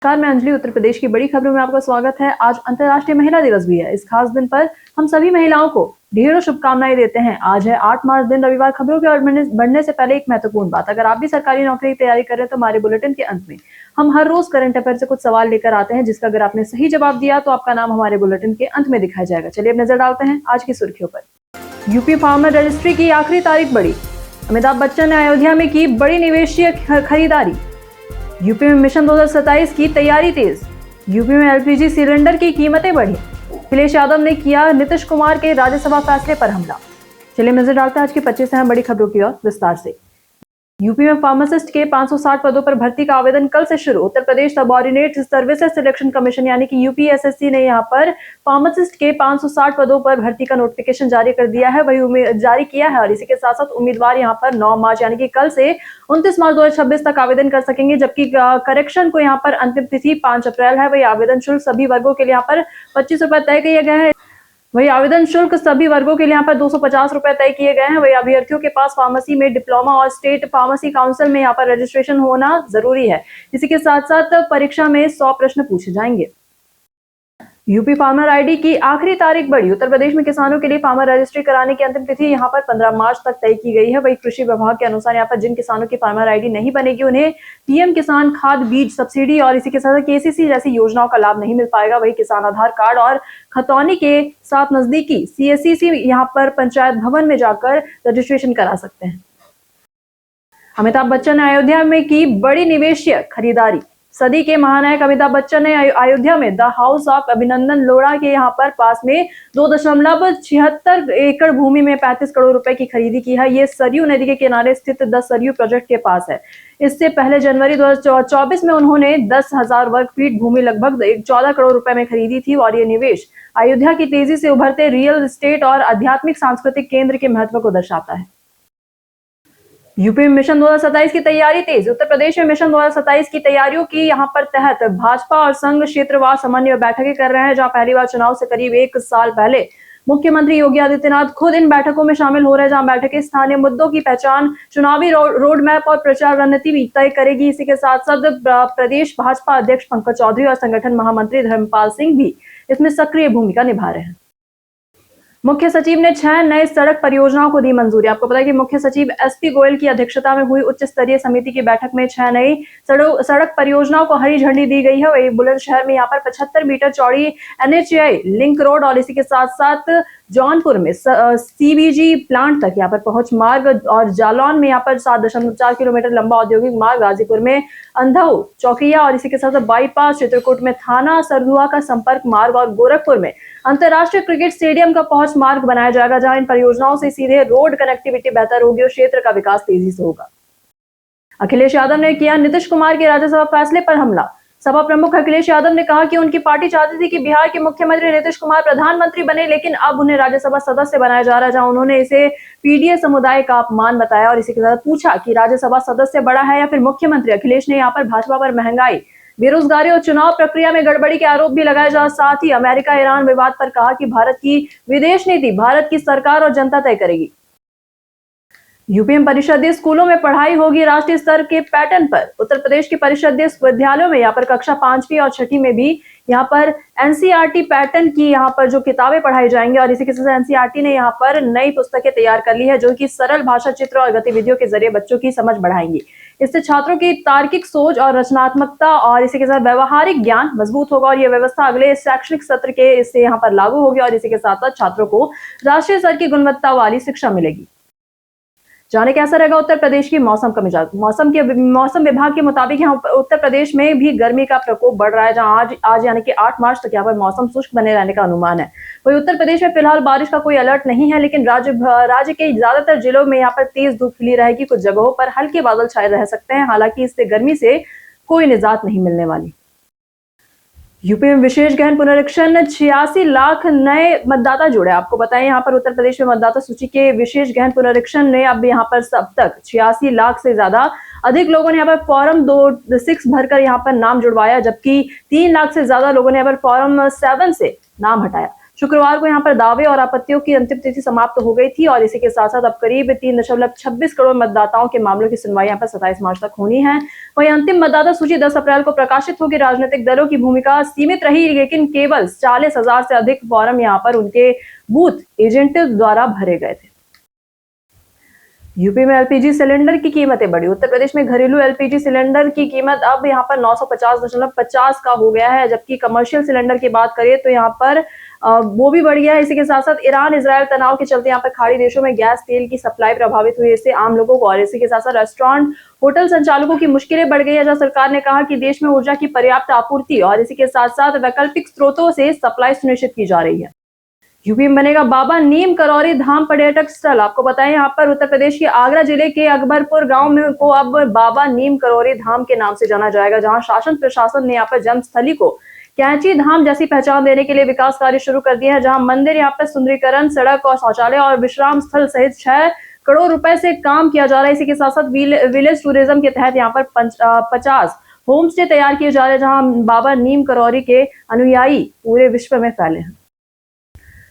नमस्कार, मैं अंजलि। उत्तर प्रदेश की बड़ी खबरों में आपका स्वागत है। आज अंतर्राष्ट्रीय महिला दिवस भी है। इस खास दिन पर हम सभी महिलाओं को ढेरों शुभकामनाएं देते हैं। आज है 8 मार्च, दिन रविवार। खबरों के और बढ़ने से पहले एक महत्वपूर्ण बात, अगर आप भी सरकारी नौकरी की तैयारी कर रहे हैं तो हमारे बुलेटिन के अंत में हम हर रोज करंट अफेयर से कुछ सवाल लेकर आते हैं, जिसका अगर आपने सही जवाब दिया तो आपका नाम हमारे बुलेटिन के अंत में दिखाया जाएगा। चलिए अब नजर डालते हैं आज की सुर्खियों पर। यूपी फार्मर रजिस्ट्री की आखिरी तारीख बढ़ी। अमिताभ बच्चन ने अयोध्या में की बड़ी निवेशीय खरीदारी। यूपी में मिशन 2027 की तैयारी तेज। यूपी में एलपीजी सिलेंडर की कीमतें बढ़ी। अखिलेश यादव ने किया नीतीश कुमार के राज्यसभा फैसले पर हमला। चलिए नजर डालते हैं आज की 25 अहम बड़ी खबरों की ओर विस्तार से। यूपी में फार्मासिस्ट के 560 पदों पर भर्ती का आवेदन कल से शुरू। Uttar Pradesh subordinate services selection commission यानी कि यूपीएसएससी ने यहां पर फार्मासिस्ट के 560 पदों पर भर्ती का नोटिफिकेशन जारी कर दिया है, वही जारी किया है। और इसी के साथ साथ उम्मीदवार यहां पर 9 मार्च यानी कि कल से 29 मार्च 2026 तक आवेदन कर सकेंगे, जबकि करेक्शन को यहां पर अंतिम तिथि 5 अप्रैल है। वही आवेदन शुल्क सभी वर्गों के लिए यहाँ पर 25 रुपए तय किए गए हैं। वही आवेदन शुल्क सभी वर्गों के लिए यहाँ पर 250 रुपए तय किए गए हैं। वही अभ्यर्थियों के पास फार्मेसी में डिप्लोमा और स्टेट फार्मेसी काउंसिल में यहाँ पर रजिस्ट्रेशन होना जरूरी है। इसी के साथ साथ परीक्षा में 100 प्रश्न पूछे जाएंगे। यूपी फार्मर आईडी की आखिरी तारीख बढ़ी। उत्तर प्रदेश में किसानों के लिए फार्मर रजिस्ट्री कराने की अंतिम तिथि यहां पर 15 मार्च तक तय की गई है। वही कृषि विभाग के अनुसार यहां पर जिन किसानों की फार्मर आईडी नहीं बनेगी उन्हें पीएम किसान खाद बीज सब्सिडी और इसी के साथ केसीसी जैसी योजनाओं का लाभ नहीं मिल पाएगा। वही किसान आधार कार्ड और खतौनी के साथ नजदीकी सीएससी यहाँ पर पंचायत भवन में जाकर रजिस्ट्रेशन करा सकते हैं। अमिताभ बच्चन ने अयोध्या में की बड़ी निवेशीय खरीदारी। सदी के महानायक अमिताभ बच्चन ने अयोध्या में द हाउस ऑफ अभिनंदन लोढ़ा के यहाँ पर पास में 2.76 एकड़ भूमि में 35 करोड़ रुपए की खरीदी की है। ये सरयू नदी के किनारे स्थित द सरयू प्रोजेक्ट के पास है। इससे पहले जनवरी 2024 में उन्होंने 10,000 वर्ग फीट भूमि लगभग 14 करोड़ रुपए में खरीदी थी। और ये निवेश अयोध्या की तेजी से उभरते रियल एस्टेट और आध्यात्मिक सांस्कृतिक केंद्र के महत्व को दर्शाता है। यूपी में मिशन 2027 की तैयारी तेज। उत्तर प्रदेश में मिशन 2027 की तैयारियों की यहां पर तहत भाजपा और संघ क्षेत्रवार समन्वय बैठकें कर रहे हैं, जहां पहली बार चुनाव से करीब 1 साल पहले मुख्यमंत्री योगी आदित्यनाथ खुद इन बैठकों में शामिल हो रहे हैं, जहां बैठकें स्थानीय मुद्दों की पहचान, चुनावी रोड मैप और प्रचार रणनीति भी तय करेगी। इसी के साथ साथ प्रदेश भाजपा अध्यक्ष पंकज चौधरी और संगठन महामंत्री धर्मपाल सिंह भी इसमें सक्रिय भूमिका निभा रहे हैं। मुख्य सचिव ने 6 नए सड़क परियोजनाओं को दी मंजूरी। आपको पता है कि मुख्य सचिव एसपी गोयल की अध्यक्षता में हुई उच्च स्तरीय समिति की बैठक में 6 नई सड़क परियोजनाओं को हरी झंडी दी गई है। वही बुलंदशहर में यहाँ पर 75 मीटर चौड़ी एनएचएआई लिंक रोड और इसी के साथ साथ जौनपुर में सीबीजी प्लांट तक यहाँ पर पहुंच मार्ग और जालौन में यहाँ पर 7.4 किलोमीटर लंबा औद्योगिक मार्ग, गाजीपुर में अंधऊ चौकिया और इसी के साथ बाईपास, चित्रकूट में थाना सरधुआ का संपर्क मार्ग और गोरखपुर में अंतर्राष्ट्रीय क्रिकेट स्टेडियम का पहुंच मार्ग बनाया जाएगा, जहां इन परियोजनाओं से सीधे रोड कनेक्टिविटी बेहतर होगी और क्षेत्र का विकास तेजी से होगा। अखिलेश यादव ने किया नीतीश कुमार के राज्यसभा फैसले पर हमला। सपा प्रमुख अखिलेश यादव ने कहा कि उनकी पार्टी चाहती थी कि बिहार के मुख्यमंत्री नीतीश कुमार प्रधानमंत्री बने, लेकिन अब उन्हें राज्यसभा सदस्य बनाया जा रहा है, जहां उन्होंने इसे पीडीए समुदाय का अपमान बताया। और इसी के साथ पूछा कि राज्यसभा सदस्य बड़ा है या फिर मुख्यमंत्री। अखिलेश ने यहाँ पर भाजपा पर महंगाई, बेरोजगारी और चुनाव प्रक्रिया में गड़बड़ी के आरोप भी लगाए जा, साथ ही अमेरिका ईरान विवाद पर कहा कि भारत की विदेश नीति भारत की सरकार और जनता तय करेगी। यूपी में परिषदीय स्कूलों में पढ़ाई होगी राष्ट्रीय स्तर के पैटर्न पर। उत्तर प्रदेश के परिषदीय विद्यालयों में यहाँ पर कक्षा 5वीं और 6ठी में भी यहाँ पर एनसीईआरटी पैटर्न की यहाँ पर जो किताबें पढ़ाई जाएंगी। और इसी के साथ एनसीईआरटी ने यहाँ पर नई पुस्तकें तैयार कर ली है, जो कि सरल भाषा, चित्र और गतिविधियों के जरिए बच्चों की समझ बढ़ाएंगी। इससे छात्रों की तार्किक सोच और रचनात्मकता और इसी के साथ व्यवहारिक ज्ञान मजबूत होगा। और यह व्यवस्था अगले शैक्षणिक सत्र के इससे यहाँ पर लागू होगी और इसी के साथ साथ छात्रों को राष्ट्रीय स्तर की गुणवत्ता वाली शिक्षा मिलेगी। जाने कैसा रहेगा उत्तर प्रदेश की मौसम का मिजाज। मौसम विभाग के मुताबिक यहाँ उत्तर प्रदेश में भी गर्मी का प्रकोप बढ़ रहा है, जहां आज यानी कि 8 मार्च तक यहाँ पर मौसम शुष्क बने रहने का अनुमान है। वही उत्तर प्रदेश में फिलहाल बारिश का कोई अलर्ट नहीं है, लेकिन राज्य के ज्यादातर जिलों में यहाँ पर तेज धूप खिली रहेगी। कुछ जगहों पर हल्के बादल छाए रह सकते हैं, हालांकि इससे गर्मी से कोई निजात नहीं मिलने वाली। यूपी में विशेष गहन पुनरीक्षण, 86 लाख नए मतदाता जुड़े। आपको बताएं यहाँ पर उत्तर प्रदेश में मतदाता सूची के विशेष गहन पुनरीक्षण ने अब यहाँ पर अब तक 86 लाख से ज्यादा अधिक लोगों ने यहाँ पर फॉर्म 26 भरकर यहाँ पर नाम जुड़वाया, जबकि 3 लाख से ज्यादा लोगों ने यहाँ पर फॉर्म 7 से नाम हटाया। शुक्रवार को यहाँ पर दावे और आपत्तियों की अंतिम तिथि समाप्त हो गई थी और इसी के साथ साथ अब करीब 3.26 करोड़ मतदाताओं के मामलों की सुनवाई यहाँ पर 27 मार्च तक होनी है। वही अंतिम मतदाता सूची 10 अप्रैल को प्रकाशित होगी। राजनीतिक दलों की भूमिका सीमित रही, लेकिन केवल 40,000 से अधिक फॉर्म यहाँ पर उनके बूथ एजेंट द्वारा भरे गए थे। यूपी में एलपीजी सिलेंडर की कीमतें बढ़ी। उत्तर प्रदेश में घरेलू एलपीजी सिलेंडर की कीमत अब यहाँ पर 950.50 का हो गया है, जबकि कमर्शियल सिलेंडर की बात करें तो यहाँ पर वो भी बढ़ गया है। इसी के साथ साथ ईरान इजरायल तनाव के चलते यहाँ पर खाड़ी देशों में गैस तेल की सप्लाई प्रभावित हुई, इससे आम लोगों को और इसी के साथ साथ रेस्टोरेंट होटल संचालकों की मुश्किलें बढ़ गई है, जहां सरकार ने कहा कि देश में ऊर्जा की पर्याप्त आपूर्ति और इसी के साथ साथ वैकल्पिक स्रोतों से सप्लाई सुनिश्चित की जा रही है। यूपी में बनेगा बाबा नीम करौरी धाम पर्यटक स्थल। आपको बताएं यहाँ पर उत्तर प्रदेश के आगरा जिले के अकबरपुर गांव में को अब बाबा नीम करौरी धाम के नाम से जाना जाएगा, जहां शासन प्रशासन ने यहाँ पर जन्मस्थली को कैंची धाम जैसी पहचान देने के लिए विकास कार्य शुरू कर दिया है, जहां मंदिर यहाँ पर सुंदरीकरण, सड़क और शौचालय और विश्राम स्थल सहित 6 करोड़ रुपए से काम किया जा रहा है। इसी के साथ साथ विलेज टूरिज्म के तहत यहाँ पर 50 होम स्टे तैयार किए जा रहे हैं, जहां बाबा नीम करौरी के अनुयायी पूरे विश्व में फैले हैं।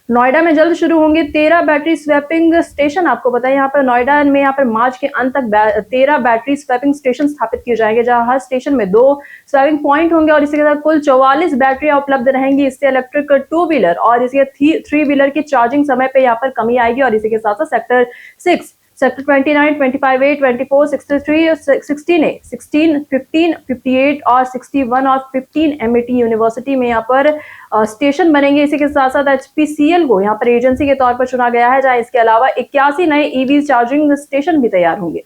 नोएडा में जल्द शुरू होंगे 13 बैटरी स्वैपिंग स्टेशन। आपको बताएं यहाँ पर नोएडा में यहाँ पर मार्च के अंत तक 13 बैटरी स्वैपिंग स्टेशन स्थापित किए जाएंगे, जहां हर स्टेशन में 2 स्वैपिंग पॉइंट होंगे और इसी के साथ कुल 44 बैटरियां उपलब्ध रहेंगी। इससे इलेक्ट्रिक 2 व्हीलर और इसके 3 व्हीलर की चार्जिंग समय पे यहाँ पर कमी आएगी और इसी के साथ साथ सेक्टर 6, सेक्टर 29, 25A, 24, 63, 16A, 16, 15, 58 और 61 और 15 MAT यूनिवर्सिटी में यहाँ पर स्टेशन बनेंगे। इसी के साथ साथ HPCL को यहाँ पर एजेंसी के तौर पर चुना गया है, जहाँ इसके अलावा 81 नए EV चार्जिंग स्टेशन भी तैयार होंगे।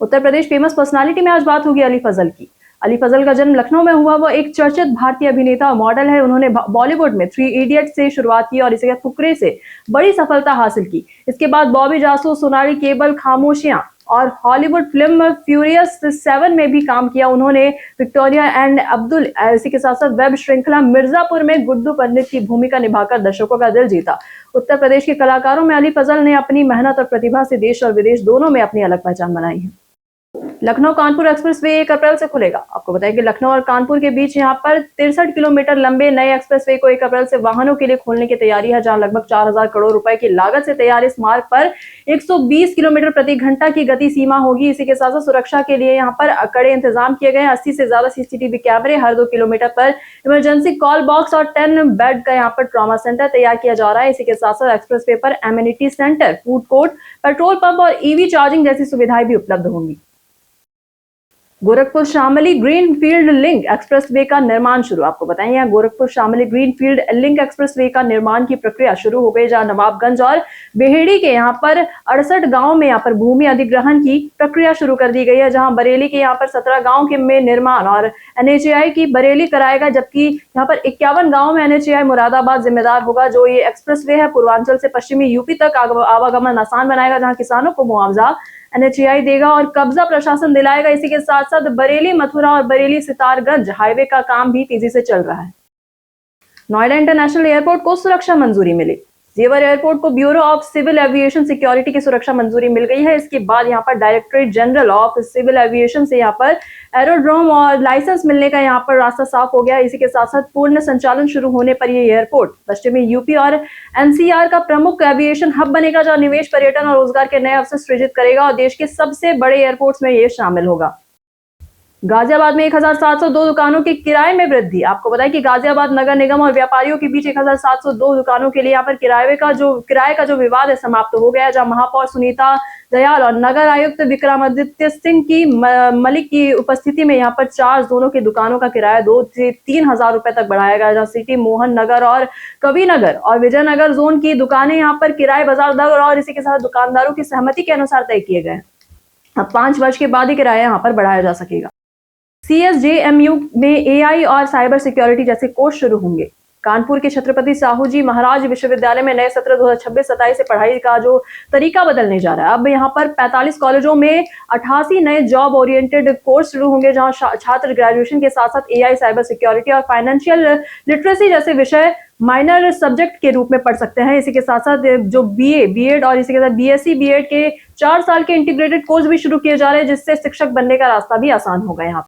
उत्तर प्रदेश फेमस पर्सनालिटी में आज बात होगी अली फजल की। अली फजल का जन्म लखनऊ में हुआ। वो एक चर्चित भारतीय अभिनेता और मॉडल है। उन्होंने बॉलीवुड में 3 इडियट्स से शुरुआत की और इसी के फुकरे से बड़ी सफलता हासिल की। इसके बाद बॉबी जासूस, सोनाली केबल, खामोशियां और हॉलीवुड फिल्म फ्यूरियस 7 में भी काम किया। उन्होंने विक्टोरिया एंड अब्दुल इसी के साथ साथ वेब श्रृंखला मिर्जापुर में गुड्डू पंडित की भूमिका निभाकर दर्शकों का दिल जीता। उत्तर प्रदेश के कलाकारों में अली फजल ने अपनी मेहनत और प्रतिभा से देश और विदेश दोनों में अपनी अलग पहचान बनाई है। लखनऊ कानपुर एक्सप्रेसवे 1 अप्रैल से खुलेगा। आपको बताएं कि लखनऊ और कानपुर के बीच यहां पर 63 किलोमीटर लंबे नए एक्सप्रेसवे को 1 अप्रैल से वाहनों के लिए खोलने की तैयारी है, जहां लगभग 4000 करोड़ रुपए की लागत से तैयार इस मार्ग पर 120 किलोमीटर प्रति घंटा की गति सीमा होगी। इसी के साथ साथ सुरक्षा के लिए यहाँ पर कड़े इंतजाम किए गए हैं। 80 से ज्यादा CCTV कैमरे हर 2 किलोमीटर पर, इमरजेंसी कॉल बॉक्स और 10 बेड का यहाँ पर ट्रॉमा सेंटर तैयार किया जा रहा है। इसी के साथ साथ एक्सप्रेसवे पर amenity centre, food court, petrol pump और EV चार्जिंग जैसी सुविधाएं भी उपलब्ध होंगी। Gorakhpur Shamli greenfield link expressway का निर्माण शुरू। आपको बताएं यहाँ Gorakhpur Shamli greenfield link expressway का निर्माण की प्रक्रिया शुरू हो गई, जहां नवाबगंज और बेहेड़ी के यहाँ पर 68 गांव में यहाँ पर भूमि अधिग्रहण की प्रक्रिया शुरू कर दी गई है, जहां बरेली के यहाँ पर 17 गांव के में निर्माण और NHAI की बरेली कराएगा, जबकि यहाँ पर 51 गाँव में NHAI मुरादाबाद जिम्मेदार होगा। जो ये एक्सप्रेसवे है पूर्वांचल से पश्चिमी यूपी तक आवागमन आसान बनाएगा, जहाँ किसानों को मुआवजा NHAI देगा और कब्जा प्रशासन दिलाएगा। इसी के साथ साथ बरेली मथुरा और बरेली सितारगंज हाईवे का काम भी तेजी से चल रहा है। नोएडा इंटरनेशनल एयरपोर्ट को सुरक्षा मंजूरी मिली। जेवर एयरपोर्ट को bureau of civil aviation security की सुरक्षा मंजूरी मिल गई है। इसके बाद यहाँ पर directorate general of civil aviation से यहाँ पर एरोड्रोम और लाइसेंस मिलने का यहाँ पर रास्ता साफ हो गया। इसी के साथ साथ पूर्ण संचालन शुरू होने पर यह एयरपोर्ट पश्चिमी यूपी और NCR का प्रमुख एविएशन हब बनेगा, जहाँ निवेश, पर्यटन और रोजगार के नए अवसर सृजित करेगा और देश के सबसे बड़े एयरपोर्ट्स में ये शामिल होगा। गाजियाबाद में 1702 दुकानों के किराए में वृद्धि। आपको बताएं कि गाजियाबाद नगर निगम और व्यापारियों के बीच 1702 दुकानों के लिए यहाँ पर किराए का जो विवाद है समाप्त हो गया है, जहां महापौर सुनीता दयाल और नगर आयुक्त विक्रमादित्य सिंह की मलिक की उपस्थिति में यहाँ पर 4 जोनों की दुकानों का किराया 2 से 3 हजार रुपए तक बढ़ाया गया, जहाँ सिटी, मोहन नगर और कवि नगर और विजयनगर जोन की दुकानें यहाँ पर किराए बाजार दर और इसी के साथ दुकानदारों की सहमति के अनुसार तय किए गए। अब 5 वर्ष के बाद ही किराया यहाँ पर बढ़ाया जा सकेगा। CSJMU में AI और साइबर सिक्योरिटी जैसे कोर्स शुरू होंगे। कानपुर के छत्रपति साहू जी महाराज विश्वविद्यालय में नए सत्र 2026-27 से पढ़ाई का जो तरीका बदलने जा रहा है। अब यहाँ पर 45 कॉलेजों में 88 नए जॉब ओरिएंटेड कोर्स शुरू होंगे, जहाँ छात्र ग्रेजुएशन के साथ साथ AI, साइबर सिक्योरिटी और फाइनेंशियल लिटरेसी जैसे विषय माइनर सब्जेक्ट के रूप में पढ़ सकते हैं। इसी के साथ साथ जो BA, B.Ed और इसी के साथ BSc, B.Ed के 4 साल के इंटीग्रेटेड कोर्स भी शुरू किए जा रहे हैं, जिससे शिक्षक बनने का रास्ता भी आसान होगा। यहाँ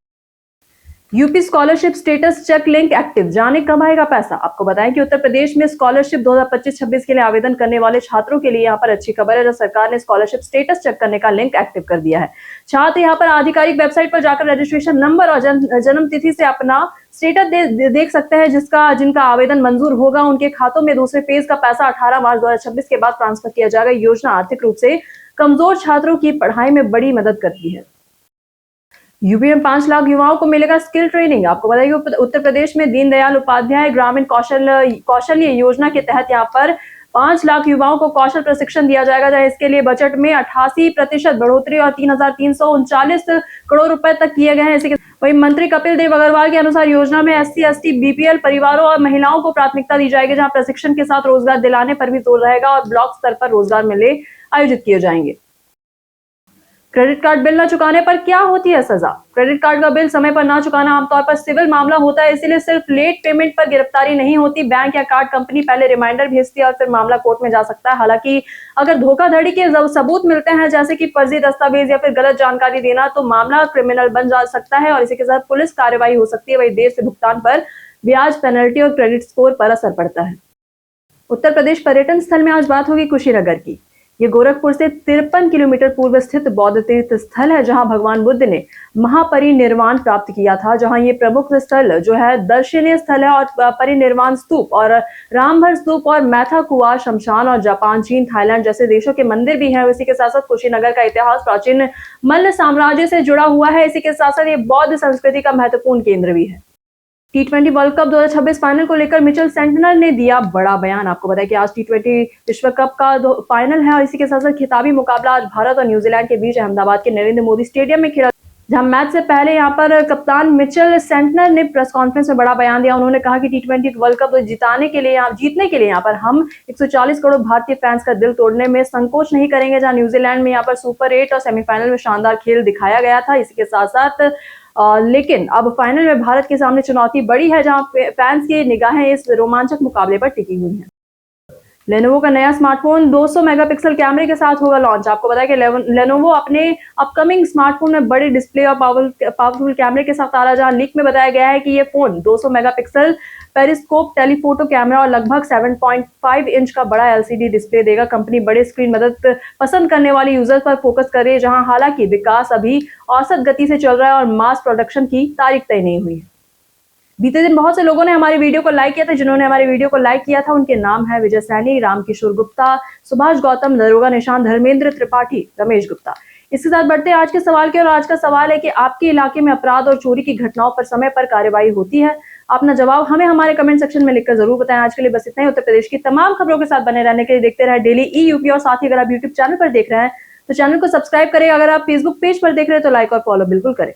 UP scholarship status check link active, जाने कब आएगा पैसा। आपको बताएं कि उत्तर प्रदेश में स्कॉलरशिप 2025-26 के लिए आवेदन करने वाले छात्रों के लिए यहाँ पर अच्छी खबर है, जो सरकार ने स्कॉलरशिप स्टेटस चेक करने का लिंक एक्टिव कर दिया है। छात्र यहाँ पर आधिकारिक वेबसाइट पर जाकर रजिस्ट्रेशन नंबर और जन्म तिथि से अपना स्टेटस देख सकते हैं, जिनका आवेदन मंजूर होगा उनके खातों में दूसरे फेज का पैसा 18 मार्च 2026 के बाद ट्रांसफर किया जाएगा। योजना आर्थिक रूप से कमजोर छात्रों की पढ़ाई में बड़ी मदद करती है। यूपी में 5 लाख युवाओं को मिलेगा स्किल ट्रेनिंग। आपको बताइए उत्तर प्रदेश में दीनदयाल उपाध्याय ग्रामीण कौशल्य योजना के तहत यहाँ पर 5 लाख युवाओं को कौशल प्रशिक्षण दिया जाएगा, जहां इसके लिए बजट में 88% बढ़ोतरी और 3,339 करोड़ रुपए तक किए गए हैं। इसी के वहीं मंत्री कपिल देव अग्रवाल के अनुसार योजना में SC, ST, BPL परिवारों और महिलाओं को प्राथमिकता दी जाएगी, जहां प्रशिक्षण के साथ रोजगार दिलाने पर भी जोर रहेगा और ब्लॉक स्तर पर रोजगार मेले आयोजित किए जाएंगे। क्रेडिट कार्ड बिल न चुकाने पर क्या होती है सजा। क्रेडिट कार्ड का बिल समय पर न चुकाना आमतौर पर सिविल मामला होता है, इसीलिए सिर्फ लेट पेमेंट पर गिरफ्तारी नहीं होती। बैंक या कार्ड कंपनी पहले रिमाइंडर भेजती है और फिर मामला कोर्ट में जा सकता है। हालांकि अगर धोखाधड़ी के सबूत मिलते हैं, जैसे कि फर्जी दस्तावेज या फिर गलत जानकारी देना, तो मामला क्रिमिनल बन जा सकता है और इसी के साथ पुलिस कार्रवाई हो सकती है। वही देर से भुगतान पर ब्याज, पेनल्टी और क्रेडिट स्कोर पर असर पड़ता है। उत्तर प्रदेश पर्यटन स्थल में आज बात होगी कुशीनगर की। ये गोरखपुर से 53 किलोमीटर पूर्व स्थित बौद्ध तीर्थ स्थल है, जहां भगवान बुद्ध ने महापरिनिर्वाण प्राप्त किया था। जहां ये प्रमुख स्थल जो है दर्शनीय स्थल है और परिनिर्वाण स्तूप और रामभर स्तूप और मैथा कुआ शमशान और जापान, चीन, थाईलैंड जैसे देशों के मंदिर भी हैं। इसी के साथ साथ कुशीनगर का इतिहास प्राचीन मल्ल साम्राज्य से जुड़ा हुआ है। इसी के साथ साथ ये बौद्ध संस्कृति का महत्वपूर्ण केंद्र भी है। T20 वर्ल्ड कप 2026 फाइनल को लेकर मिचेल सेंटनर ने दिया बड़ा बयान। आपको बताया कि आज T20 विश्व कप का फाइनल है और इसी के साथ साथ खिताबी मुकाबला आज भारत और न्यूजीलैंड के बीच अहमदाबाद के नरेंद्र मोदी स्टेडियम में खेला, जहां मैच से पहले यहां पर कप्तान मिचेल सेंटनर ने प्रेस कॉन्फ्रेंस में बड़ा बयान दिया। उन्होंने कहा कि T20 वर्ल्ड कप जीतने के लिए यहाँ पर हम 140 करोड़ भारतीय फैंस का दिल तोड़ने में संकोच नहीं करेंगे। जहां न्यूजीलैंड में यहाँ पर सुपर 8 और सेमीफाइनल में शानदार खेल दिखाया गया था। इसी के साथ साथ लेकिन अब फाइनल में भारत के सामने चुनौती बड़ी है, जहां फैंस की निगाहें इस रोमांचक मुकाबले पर टिकी हुई हैं। लेनोवो का नया स्मार्टफोन 200 मेगापिक्सल कैमरे के साथ होगा लॉन्च। आपको बताया कि लेनोवो अपने अपकमिंग स्मार्टफोन में बड़े डिस्प्ले और पावरफुल कैमरे के साथ आ रहा है, जहां लीक में बताया गया है कि ये phone 200 megapixel periscope telephoto camera और लगभग 7.5 इंच का बड़ा LCD डिस्प्ले देगा। कंपनी बड़े स्क्रीन मदद पसंद करने वाले यूजर्स पर फोकस कर रही है, जहां हालांकि विकास अभी औसत गति से चल रहा है और मास प्रोडक्शन की तारीख तय नहीं हुई है। बीते दिन बहुत से लोगों ने हमारे वीडियो को लाइक किया था। जिन्होंने हमारे वीडियो को लाइक किया था उनके नाम है विजय सैनी, रामकिशोर गुप्ता, सुभाष गौतम, दरोगा निशान, धर्मेंद्र त्रिपाठी, रमेश गुप्ता। इसके साथ बढ़ते हैं आज के सवाल के, और आज का सवाल है कि आपके इलाके में अपराध और चोरी की घटनाओं पर समय पर कार्रवाई होती है? अपना जवाब हमें हमारे कमेंट सेक्शन में लिखकर जरूर बताएं। आज के लिए बस इतना ही। उत्तर प्रदेश की तमाम खबरों के साथ बने रहने के लिए देखते रहे डेली EUP, और साथ ही अगर आप YouTube चैनल पर देख रहे हैं तो चैनल को सब्सक्राइब करें। अगर आप फेसबुक पेज पर देख रहे हैं तो लाइक और फॉलो बिल्कुल करें।